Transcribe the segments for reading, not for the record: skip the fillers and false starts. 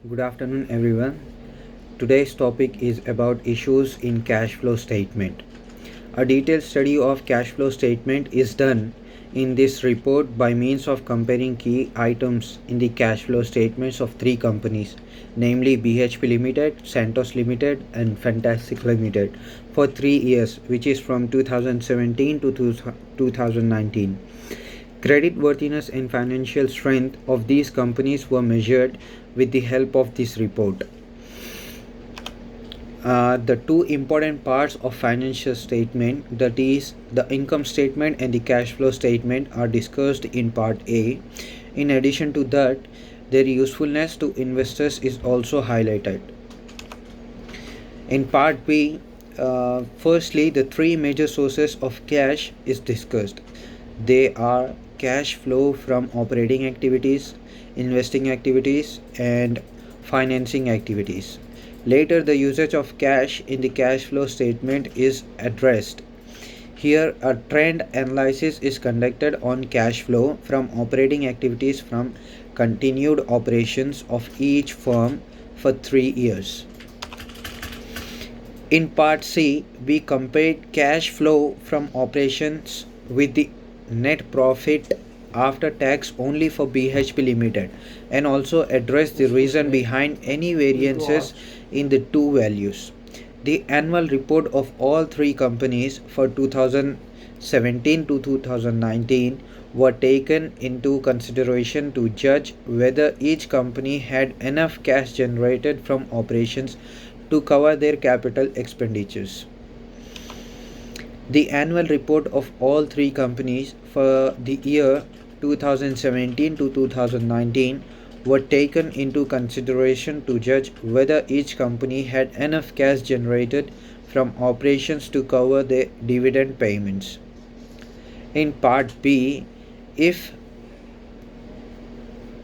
Good afternoon, everyone. Today's topic is about issues in cash flow statement. A detailed study of cash flow statement is done in this report by means of comparing key items in the cash flow statements of three companies, namely BHP Limited, Santos Limited, and Fantastic Limited, for 3 years, which is from 2017 to 2019. Creditworthiness and financial strength of these companies were measured with the help of this report. The two important parts of financial statement, that is the income statement and the cash flow statement, are discussed in part A. In addition to that, their usefulness to investors is also highlighted. In part B, firstly, the three major sources of cash is discussed. They are cash flow from operating activities, investing activities, and financing activities. Later, the usage of cash in the cash flow statement is addressed. Here, a trend analysis is conducted on cash flow from operating activities from continued operations of each firm for 3 years. In part C, we compared cash flow from operations with the net profit after tax only for BHP Limited and also address the reason behind any variances in the two values. The annual report of all three companies for 2017 to 2019 were taken into consideration to judge whether each company had enough cash generated from operations to cover their capital expenditures. The annual report of all three companies for the year 2017 to 2019 were taken into consideration to judge whether each company had enough cash generated from operations to cover their dividend payments. In part B, if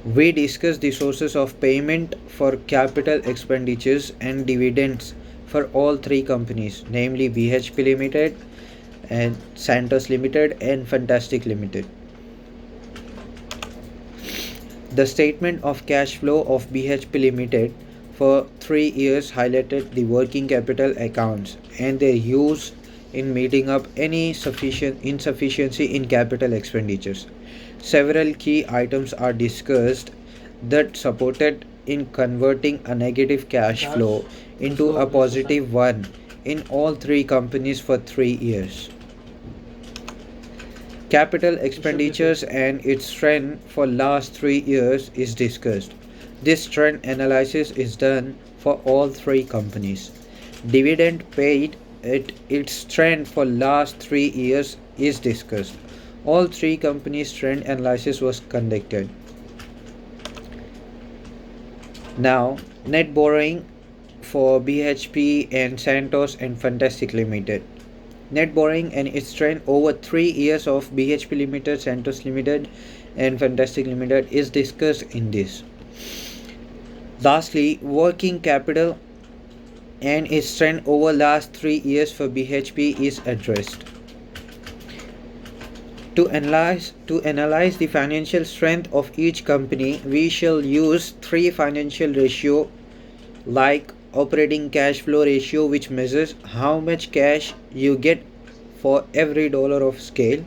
we discuss the sources of payment for capital expenditures and dividends for all three companies, namely BHP Limited and Santos Limited and Fantastic Limited. The statement of cash flow of BHP Limited for 3 years highlighted the working capital accounts and their use in meeting up any insufficiency in capital expenditures. Several key items are discussed that supported in converting a negative cash flow into a positive one in all three companies for 3 years. Capital expenditures and its trend for last 3 years is discussed. This trend analysis is done for all three companies. Dividend paid at its trend for last 3 years is discussed. All three companies' trend analysis was conducted. Now, net borrowing for BHP and Santos and Fantastic Limited. Net borrowing and its trend over 3 years of BHP Limited, Santos Limited, and Fantastic Limited is discussed in this. Lastly, working capital and its trend over last 3 years for BHP is addressed. To analyze the financial strength of each company, we shall use three financial ratios like operating cash flow ratio, which measures how much cash you get for every dollar of scale;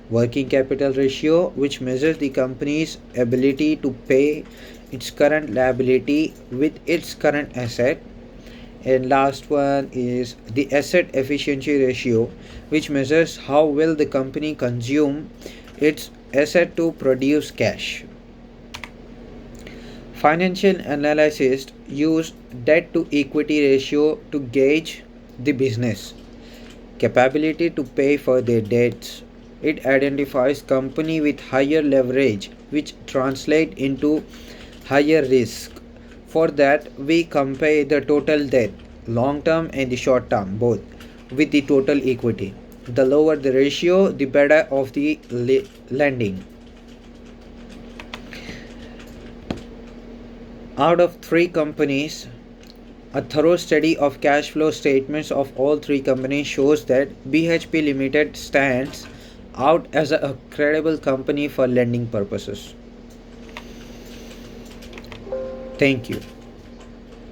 working capital ratio, which measures the company's ability to pay its current liability with its current asset; and last one is the asset efficiency ratio, which measures how well the company consume its asset to produce cash. Financial analysts use debt to equity ratio to gauge the business capability to pay for their debts. It identifies company with higher leverage, which translate into higher risk. For that, we compare the total debt, long term and the short term both, with the total equity. The lower the ratio, the better of the lending. Out of three companies, a thorough study of cash flow statements of all three companies shows that BHP Limited stands out as a credible company for lending purposes. Thank you.